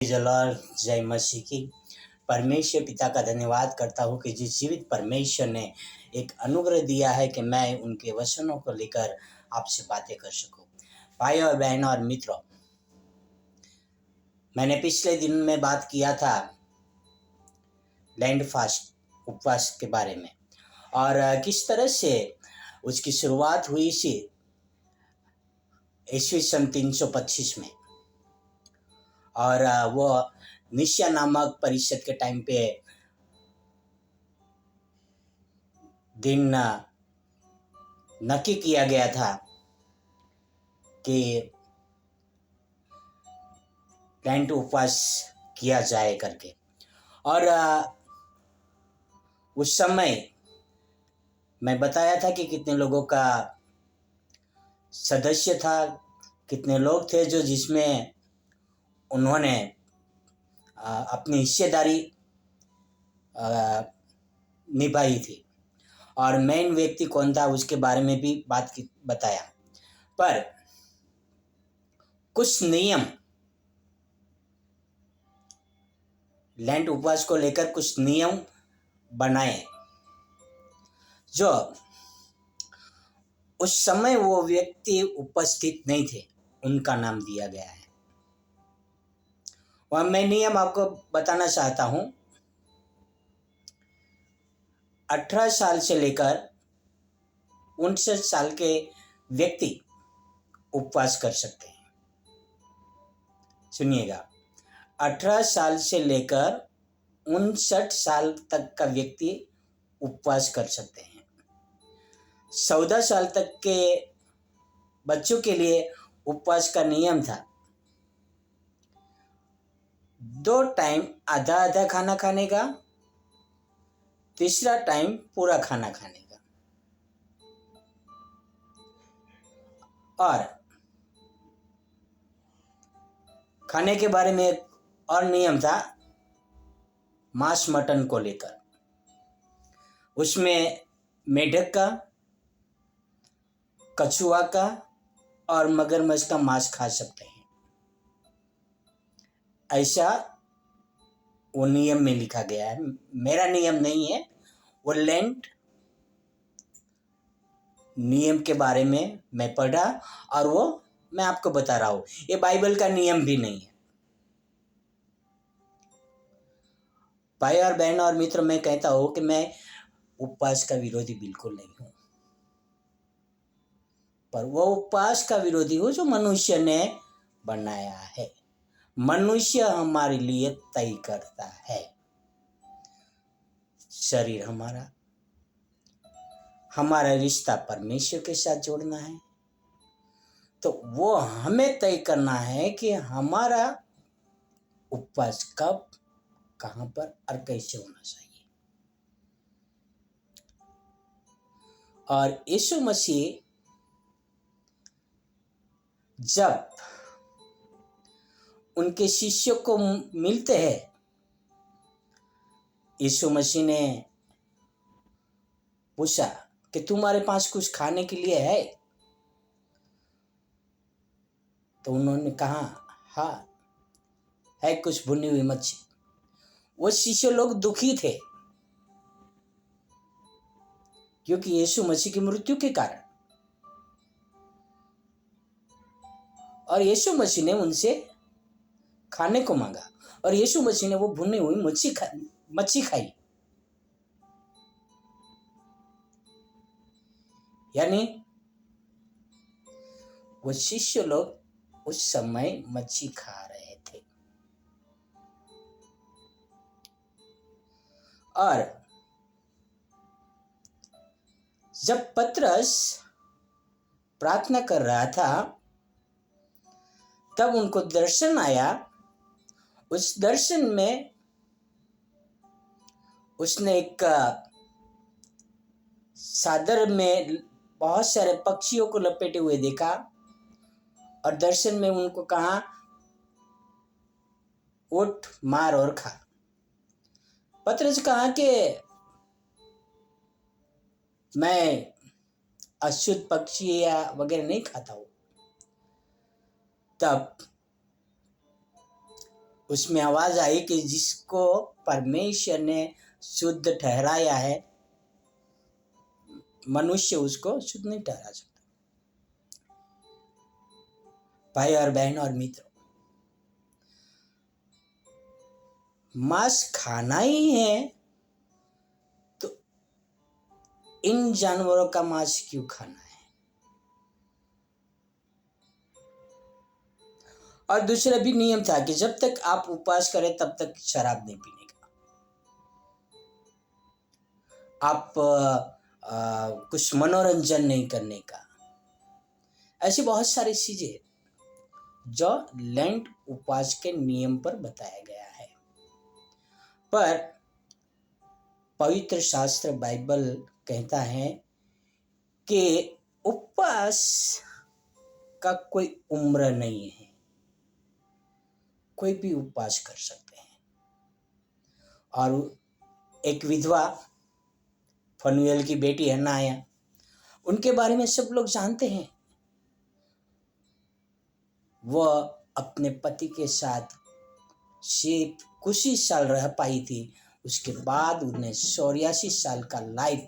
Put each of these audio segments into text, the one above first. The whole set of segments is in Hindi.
जलाल जय मसीह की। परमेश्वर पिता का धन्यवाद करता हूँ कि जिस जीवित परमेश्वर ने एक अनुग्रह दिया है कि मैं उनके वचनों को लेकर आपसे बातें कर सकूं। भाई और बहनों और मित्रों, मैंने पिछले दिन में बात किया था लैंड फास्ट उपवास के बारे में और किस तरह से उसकी शुरुआत हुई थी ईस्वी सन 325 में। और वो निश्या नामक परिषद के टाइम पे दिन नक्की किया गया था कि लैंड उपवास किया जाए करके। और उस समय मैं बताया था कि कितने लोगों का सदस्य था, कितने लोग थे जो जिसमें उन्होंने अपनी हिस्सेदारी निभाई थी, और मेन व्यक्ति कौन था उसके बारे में भी बताया। पर कुछ नियम लैंड उपवास को लेकर कुछ नियम बनाए जो उस समय वो व्यक्ति उपस्थित नहीं थे, उनका नाम दिया गया है। वह मैं नियम आपको बताना चाहता हूं। 18 साल से लेकर 59 साल के व्यक्ति उपवास कर सकते हैं। सुनिएगा, 18 साल से लेकर 59 साल तक का व्यक्ति उपवास कर सकते हैं। 14 साल तक के बच्चों के लिए उपवास का नियम था 2 टाइम आधा आधा खाना खाने का, तीसरा टाइम पूरा खाना खाने का। और खाने के बारे में एक और नियम था मांस मटन को लेकर। उसमें मेढक का, कछुआ का और मगरमच्छ का मांस खा सकते हैं, ऐसा वो नियम में लिखा गया है। मेरा नियम नहीं है, वो लैंड नियम के बारे में मैं पढ़ा और वो मैं आपको बता रहा हूँ। ये बाइबल का नियम भी नहीं है। भाई और बहन और मित्र, मैं कहता हूँ कि मैं उपवास का विरोधी बिल्कुल नहीं हूँ, पर वो उपवास का विरोधी हूँ जो मनुष्य ने बनाया है। मनुष्य हमारे लिए तय करता है। शरीर हमारा रिश्ता परमेश्वर के साथ जोड़ना है, तो वो हमें तय करना है कि हमारा उपवास कब, कहां पर और कैसे होना चाहिए। और यीशु मसीह जब उनके शिष्यों को मिलते हैं, यीशु मसीह ने पूछा कि तुम्हारे पास कुछ खाने के लिए है? तो उन्होंने कहा हाँ है, कुछ भुनी हुई मच्छी। वो शिष्य लोग दुखी थे क्योंकि यीशु मसीह की मृत्यु के कारण, और यीशु मसीह ने उनसे खाने को मांगा और यीशु मसीह ने वो भुनी हुई मच्छी खाई। यानी वो शिष्य लोग उस समय मच्छी खा रहे थे। और जब पतरस प्रार्थना कर रहा था तब उनको दर्शन आया। उस दर्शन में उसने एक चादर में बहुत सारे पक्षियों को लपेटे हुए देखा और दर्शन में उनको कहा उठ, मार और खा। पतरस कहा कि मैं अशुद्ध पक्षी या वगैरह नहीं खाता हूं। तब उसमें आवाज आई कि जिसको परमेश्वर ने शुद्ध ठहराया है, मनुष्य उसको शुद्ध नहीं ठहरा सकता। भाई और बहन और मित्रों, मांस खाना ही है तो इन जानवरों का मांस क्यों खाना है? और दूसरा भी नियम था कि जब तक आप उपवास करें तब तक शराब नहीं पीने का। आप कुछ मनोरंजन नहीं करने का। ऐसी बहुत सारी चीजें जो लेंट उपवास के नियम पर बताया गया है। पर पवित्र शास्त्र बाइबल कहता है कि उपवास का कोई उम्र नहीं है, कोई भी उपवास कर सकते हैं। और एक विधवा फनुएल की बेटी हन्नाया, उनके बारे में सब लोग जानते हैं। वह अपने पति के साथ सिर्फ कुछ ही साल रह पाई थी। उसके बाद उन्हें 84 साल का लाइफ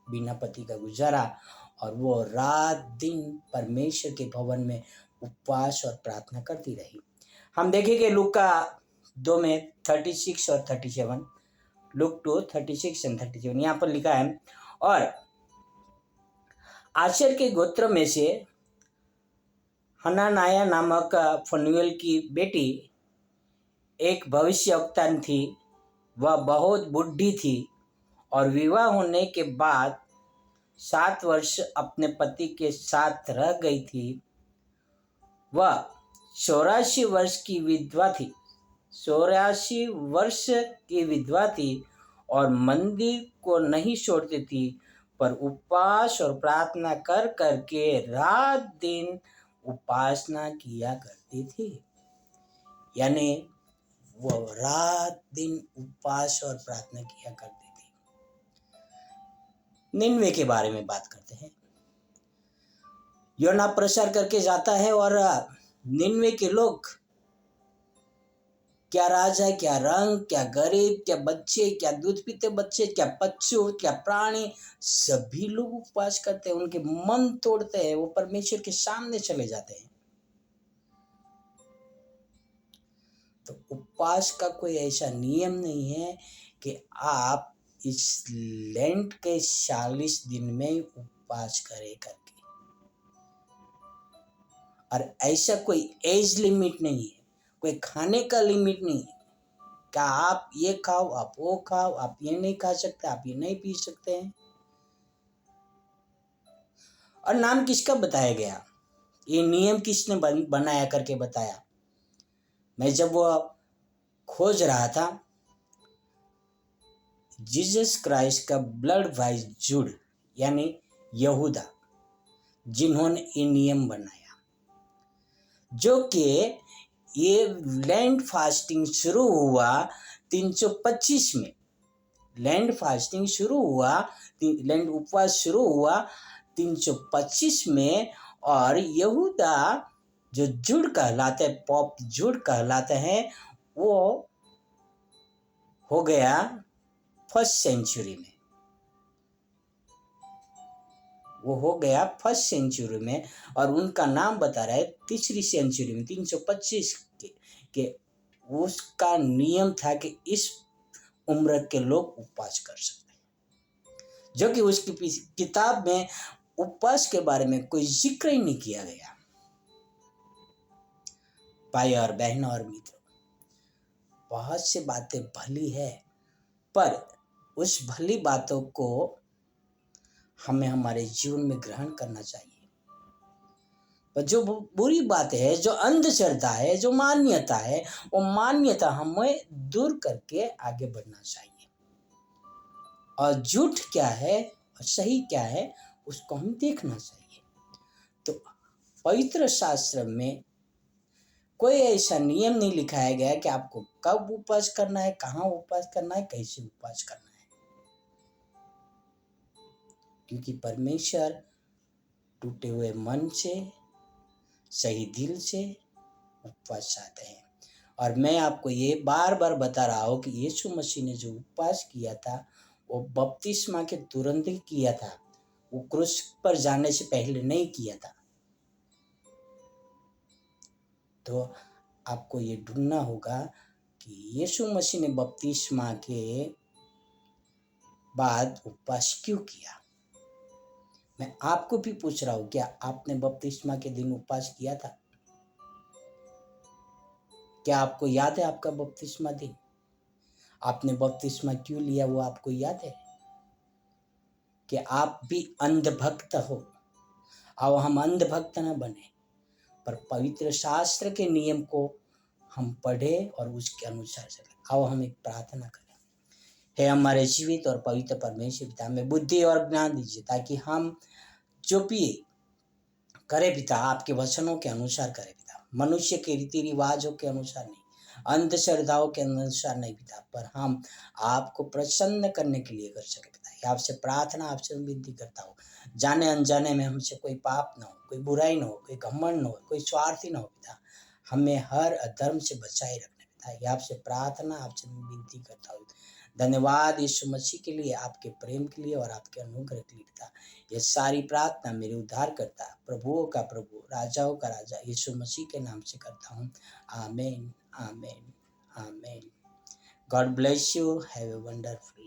बिना पति का गुजारा और वो रात दिन परमेश्वर के भवन में उपवास और प्रार्थना करती रही। हम देखेंगे लूका 2 में 36 और 37, लूक 2 36 और 37 यहाँ पर लिखा है, और आशेर के गोत्र में से हनानाया नामक फनुएल की बेटी एक भविष्यवक्ता थी। वह बहुत बूढ़ी थी और विवाह होने के बाद 7 वर्ष अपने पति के साथ रह गई थी। वह 84 वर्ष की विधवा थी, 84 वर्ष की विधवा थी और मंदिर को नहीं छोड़ती थी, पर उपवास और प्रार्थना कर करके रात दिन उपासना किया करती थी। यानी वो रात दिन उपवास और प्रार्थना किया करती थी। निन्वे के बारे में बात करते हैं। योना प्रचार करके जाता है और निन्वे के लोग, क्या राजा, क्या रंग, क्या गरीब, क्या बच्चे, क्या दूध पीते बच्चे, क्या पशु, क्या प्राणी, सभी लोग उपवास करते हैं। उनके मन तोड़ते हैं, वो परमेश्वर के सामने चले जाते हैं। तो उपवास का कोई ऐसा नियम नहीं है कि आप इस लेंट के 40 दिन में उपवास करें करके, और ऐसा कोई एज लिमिट नहीं है, कोई खाने का लिमिट नहीं है। क्या आप ये खाओ, आप वो खाओ, आप ये नहीं खा सकते, आप ये नहीं पी सकते हैं। और नाम किसका बताया गया, ये नियम किसने बनाया करके बताया? मैं जब वो खोज रहा था, जीसस क्राइस्ट का ब्लड वाइज जुड़ यानी यहूदा, जिन्होंने ये नियम बनाया, जो कि ये लैंड फास्टिंग शुरू हुआ 325 में। लैंड फास्टिंग शुरू हुआ, लैंड उपवास शुरू हुआ 325 में, और यहूदा जो जुड़ कहलाते हैं, पॉप जुड़ कहलाते हैं, वो हो गया 1st सेंचुरी में। वो हो गया 1st सेंचुरी में, और उनका नाम बता रहा है 3री सेंचुरी में 325 के उसका नियम था कि इस उम्र के लोग उपवास कर सकते हैं, जो कि उसकी किताब में उपवास के बारे में कोई जिक्र ही नहीं किया गया। भाई और बहनों और मित्रों, बहुत सी बातें भली है, पर उस भली बातों को हमें हमारे जीवन में ग्रहण करना चाहिए। पर जो बुरी बातें है, जो अंधश्रद्धा है, जो मान्यता है, वो मान्यता हमें दूर करके आगे बढ़ना चाहिए। और झूठ क्या है और सही क्या है, उसको हम देखना चाहिए। तो पवित्र शास्त्र में कोई ऐसा नियम नहीं लिखाया गया कि आपको कब उपवास करना है, कहाँ उपवास करना है, कैसे उपवास करना है, क्योंकि परमेश्वर टूटे हुए मन से, सही दिल से उपवास चाहते हैं। और मैं आपको ये बार बार बता रहा हूँ कि यीशु मसीह ने जो उपवास किया था वो बपतिस्मा के तुरंत ही किया था, वो क्रूस पर जाने से पहले नहीं किया था। तो आपको ये ढूंढना होगा कि यीशु मसीह ने बपतिस्मा के बाद उपवास क्यों किया। मैं आपको भी पूछ रहा हूँ, क्या आपने बपतिस्मा के दिन उपवास किया था? क्या आपको याद है आपका बपतिस्मा दिन? आपने बपतिस्मा क्यों लिया वो आपको याद है? कि आप भी अंधभक्त हो। अब हम अंधभक्त न बने, पर पवित्र शास्त्र के नियम को हम पढ़े और उसके अनुसार चले। आओ हम एक प्रार्थना करें। हे हमारे जीवित और पवित्र परमेश्वर पिता, हमें बुद्धि और ज्ञान दीजिए ताकि हम जो भी करे पिता आपके वचनों के अनुसार करे पिता, मनुष्य के रीति रिवाजों के अनुसार नहीं, अंधश्रद्धाओं के अनुसार नहीं पिता, पर हम आपको प्रसन्न करने के लिए कर सके पिता। आपसे प्रार्थना, आपसे विनती करता हूँ, जाने अनजाने में हमसे कोई पाप ना हो, कोई बुराई ना हो, कोई घमंड ना हो, कोई स्वार्थी ना हो पिता। हमें हर अधर्म से बचाए रखना पिता। ये आपसे प्रार्थना, आपसे विनती करता हूँ। धन्यवाद यीशु मसीह के लिए, आपके प्रेम के लिए और आपके अनुग्रह के लिए पिता। ये सारी प्रार्थना मेरे उद्धार करता, प्रभुओं का प्रभु, राजाओं का राजा यीशु मसीह के नाम से करता हूँ। आमीन, आमीन, आमीन। God bless you. Have a wonderful